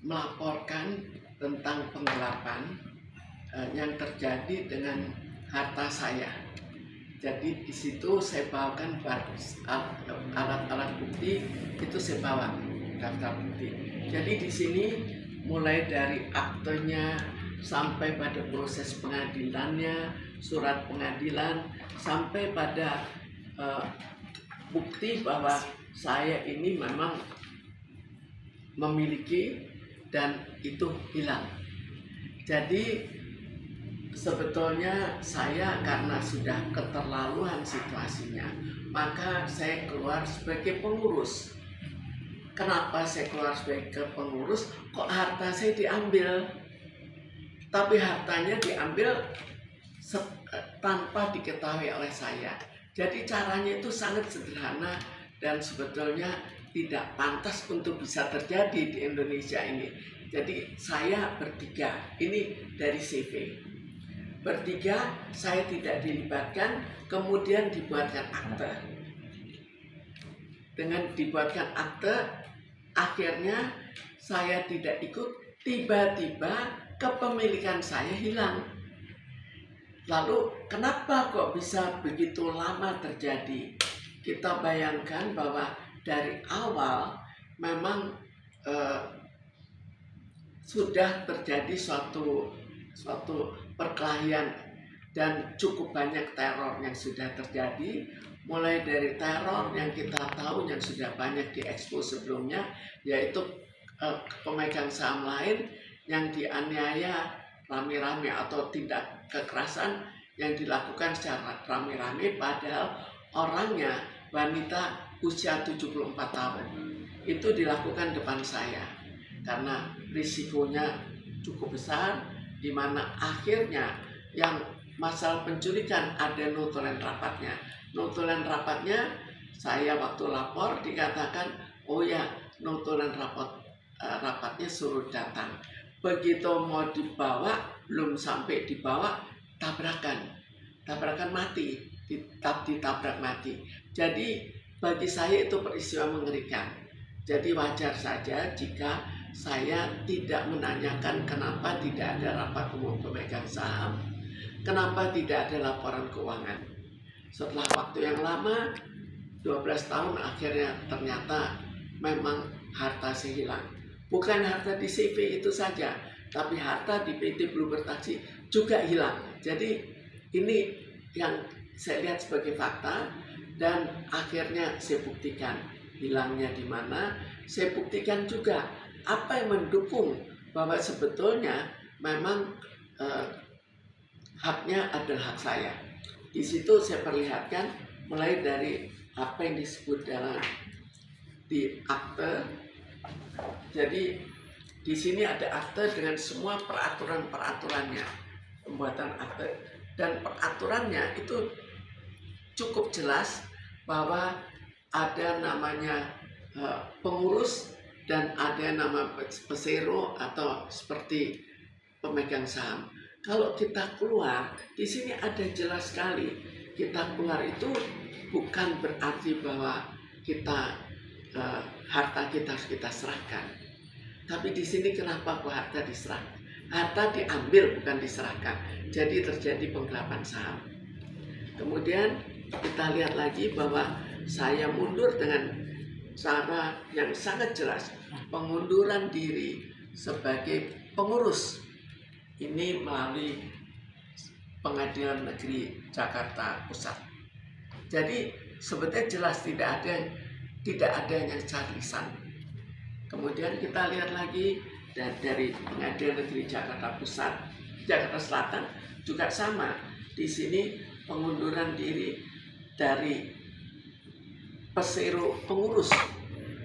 melaporkan tentang penggelapan yang terjadi dengan harta saya. Jadi di situ saya bawakan alat-alat bukti, itu saya bawa daftar bukti. Jadi di sini mulai dari aktenya sampai pada proses pengadilannya, surat pengadilan, sampai pada bukti bahwa saya ini memang memiliki dan itu hilang. Jadi sebetulnya saya karena sudah keterlaluan situasinya, maka saya keluar sebagai pengurus. Kenapa saya keluar sebagai pengurus? Kok harta saya diambil? Tapi hartanya diambil tanpa diketahui oleh saya. Jadi caranya itu sangat sederhana dan sebetulnya tidak pantas untuk bisa terjadi di Indonesia ini. Jadi saya bertiga, ini dari CV. Bertiga, saya tidak dilibatkan, kemudian dibuatkan akte. Dengan dibuatkan akte, akhirnya saya tidak ikut, tiba-tiba kepemilikan saya hilang. Lalu kenapa kok bisa begitu lama terjadi? Kita bayangkan bahwa dari awal memang sudah terjadi suatu perkelahian dan cukup banyak teror yang sudah terjadi, mulai dari teror yang kita tahu yang sudah banyak diekspos sebelumnya, yaitu pemegang saham lain yang dianiaya rame-rame atau tindak kekerasan yang dilakukan secara rame-rame padahal orangnya wanita usia 74 tahun. Itu dilakukan depan saya karena risikonya cukup besar, di mana akhirnya yang masalah penculikan ada notulen rapatnya. Notulen rapatnya saya waktu lapor dikatakan, oh ya notulen rapatnya suruh datang. Begitu mau dibawa, belum sampai dibawa, tabrakan mati, ditabrak mati. Jadi bagi saya itu peristiwa mengerikan. Jadi wajar saja jika saya tidak menanyakan kenapa tidak ada rapat umum pemegang saham, kenapa tidak ada laporan keuangan. Setelah waktu yang lama, 12 tahun akhirnya ternyata memang harta saya hilang. Bukan harta di CV itu saja, tapi harta di PT Bluebird Taksi juga hilang. Jadi ini yang saya lihat sebagai fakta dan akhirnya saya buktikan hilangnya di mana. Saya buktikan juga apa yang mendukung bahwa sebetulnya memang haknya adalah hak saya. Di situ saya perlihatkan mulai dari apa yang disebut dalam di akte. Jadi di sini ada akte dengan semua peraturan-peraturannya, pembuatan akte, dan peraturannya itu cukup jelas bahwa ada namanya pengurus dan ada nama pesero atau seperti pemegang saham. Kalau kita keluar, di sini ada jelas sekali. Kita keluar itu bukan berarti bahwa kita harta kita harus kita serahkan. Tapi di sini kenapa kok harta diserahkan? Harta diambil bukan diserahkan. Jadi terjadi penggelapan saham. Kemudian kita lihat lagi bahwa saya mundur dengan cara yang sangat jelas, pengunduran diri sebagai pengurus ini melalui Pengadilan Negeri Jakarta Pusat. Jadi sebetulnya jelas tidak ada yang secara lisan. Kemudian kita lihat lagi dari Pengadilan Negeri Jakarta Pusat, Jakarta Selatan juga sama. Di sini pengunduran diri dari pesero pengurus.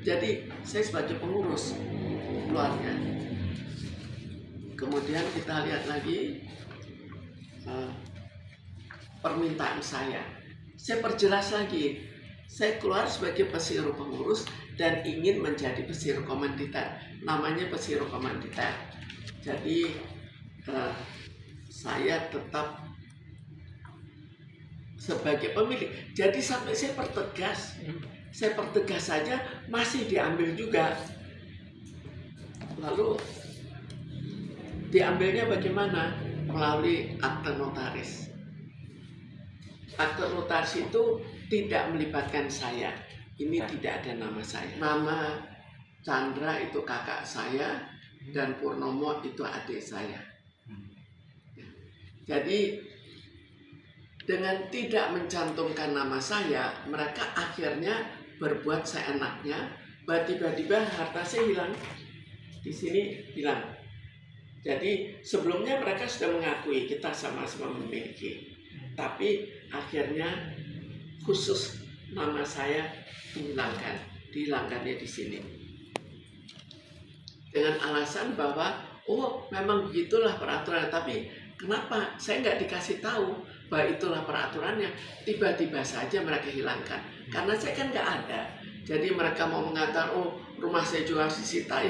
Jadi saya sebagai pengurus keluarnya. Kemudian kita lihat lagi permintaan saya. Saya perjelas lagi. Saya keluar sebagai pesero pengurus dan ingin menjadi pesero komanditer. Namanya pesero komanditer. Jadi saya tetap sebagai pemilik. Jadi sampai saya pertegas saja masih diambil juga. Lalu diambilnya bagaimana? Melalui akte notaris. Akte notaris itu tidak melibatkan saya. Ini tidak ada nama saya. Nama Chandra itu kakak saya dan Purnomo itu adik saya. Jadi dengan tidak mencantumkan nama saya, mereka akhirnya berbuat seenaknya. Tiba-tiba harta saya hilang. Di sini hilang. Jadi sebelumnya mereka sudah mengakui kita sama-sama memiliki. Tapi akhirnya khusus nama saya dihilangkannya di sini. Dengan alasan bahwa memang begitulah peraturan, tapi kenapa saya nggak dikasih tahu bahwa itulah peraturannya? Tiba-tiba saja mereka hilangkan. Karena saya kan nggak ada. Jadi mereka mau mengatakan, rumah saya juga disita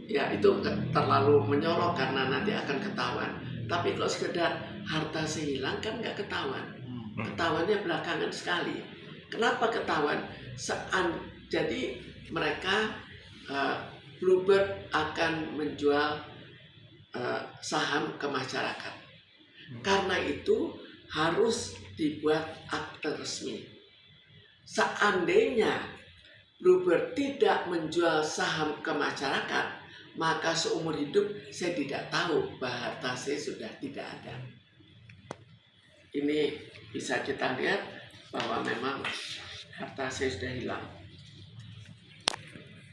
ya itu terlalu menyolok karena nanti akan ketahuan. Tapi kalau sekedar harta saya hilang kan nggak ketahuan. Ketahuannya belakangan sekali. Kenapa ketahuan? Jadi mereka Bluebird akan menjual saham ke masyarakat. Karena itu harus dibuat akte resmi. Seandainya Bluebird tidak menjual saham ke masyarakat, maka seumur hidup saya tidak tahu bahwa harta saya sudah tidak ada. Ini bisa kita lihat bahwa memang harta saya sudah hilang.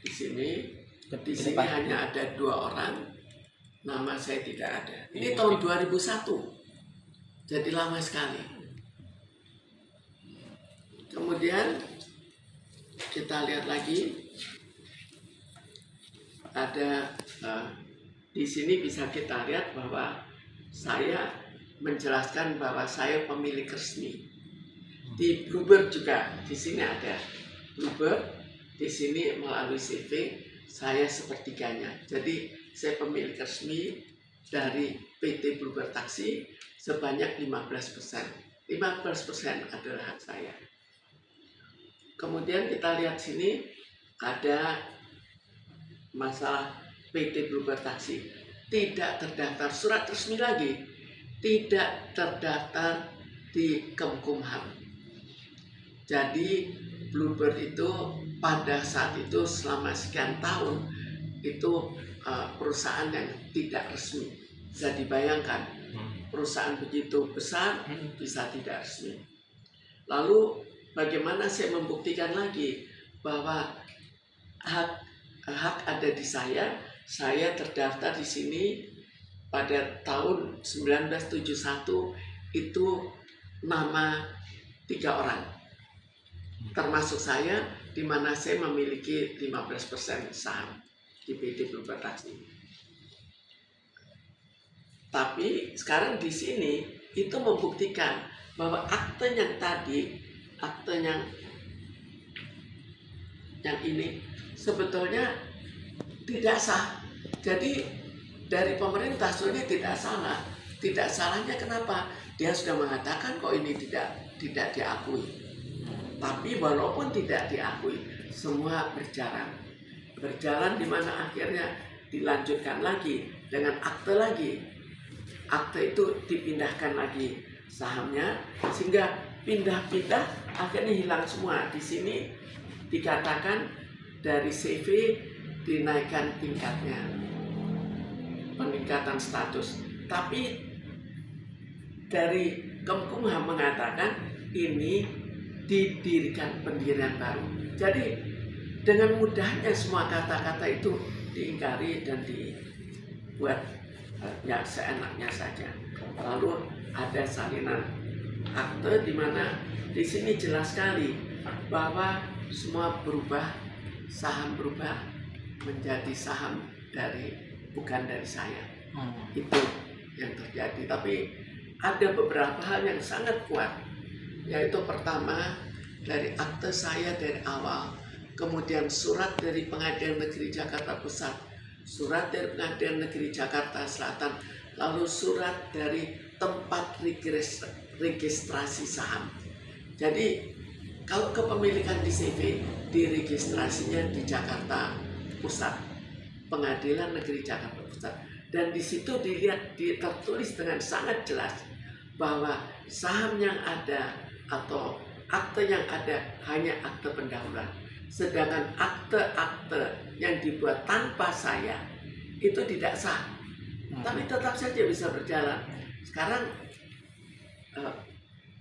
Di sini hanya ada 2 orang, nama saya tidak ada. Ini tahun 2001, jadi lama sekali. Kemudian kita lihat lagi, ada di sini bisa kita lihat bahwa saya menjelaskan bahwa saya pemilik resmi. Di Bluebird juga, di sini ada Bluebird, di sini melalui CV saya sepertiganya. Jadi saya pemilik resmi dari PT Bluebird Taksi sebanyak 15%. 15% adalah hak saya. Kemudian kita lihat sini ada masalah PT Bluebird Taksi tidak terdaftar, surat resmi lagi, tidak terdaftar di Kemkumham. Jadi Bluebird itu pada saat itu selama sekian tahun itu perusahaan yang tidak resmi. Bisa dibayangkan perusahaan begitu besar bisa tidak resmi. Lalu bagaimana saya membuktikan lagi bahwa hak ada di saya? Saya terdaftar di sini pada tahun 1971 itu nama 3 orang. Termasuk saya, di mana saya memiliki 15% saham di PT Bluebird Taksi. Tapi sekarang di sini itu membuktikan bahwa akte yang tadi, akte yang ini sebetulnya tidak sah. Jadi dari pemerintah sebenarnya tidak salah. Tidak salahnya kenapa? Dia sudah mengatakan kok ini tidak diakui. Tapi walaupun tidak diakui, semua berjalan di mana akhirnya dilanjutkan lagi dengan akte lagi. Akte itu dipindahkan lagi sahamnya sehingga pindah-pindah akhirnya hilang semua. Di sini dikatakan dari CV dinaikkan tingkatnya, peningkatan status. Tapi dari Kemkumham mengatakan ini didirikan pendirian baru. Jadi dengan mudahnya semua kata-kata itu diingkari dan dibuat ya seenaknya saja. Lalu ada salinan akte di mana di sini jelas sekali bahwa semua berubah, saham berubah menjadi saham bukan dari saya. Itu yang terjadi. Tapi ada beberapa hal yang sangat kuat, yaitu pertama dari akte saya dari awal, kemudian surat dari Pengadilan Negeri Jakarta Pusat, surat dari Pengadilan Negeri Jakarta Selatan, lalu surat dari tempat registrasi saham. Jadi kalau kepemilikan di CV, diregistrasinya di Jakarta Pusat. Pengadilan Negeri Jakarta Pusat. Dan di situ tertulis dengan sangat jelas bahwa saham yang ada atau akte yang ada hanya akte pendahuluan. Sedangkan akte-akte yang dibuat tanpa saya itu tidak sah. Tapi tetap saja bisa berjalan. Sekarang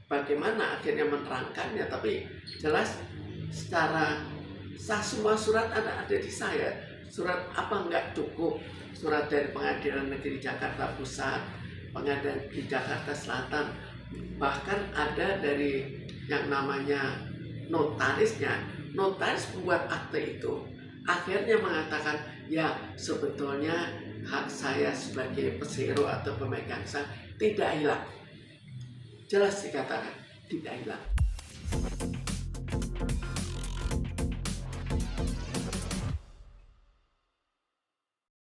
bagaimana akhirnya menerangkannya, tapi jelas secara sah semua surat ada di saya. Surat apa enggak cukup? Surat dari Pengadilan Negeri Jakarta Pusat, Pengadilan Negeri Jakarta Selatan, bahkan ada dari yang namanya notarisnya. Notaris pembuat akte itu akhirnya mengatakan, ya sebetulnya hak saya sebagai pesero atau pemegang saham tidak hilang. Jelas dikatakan tidak hilang.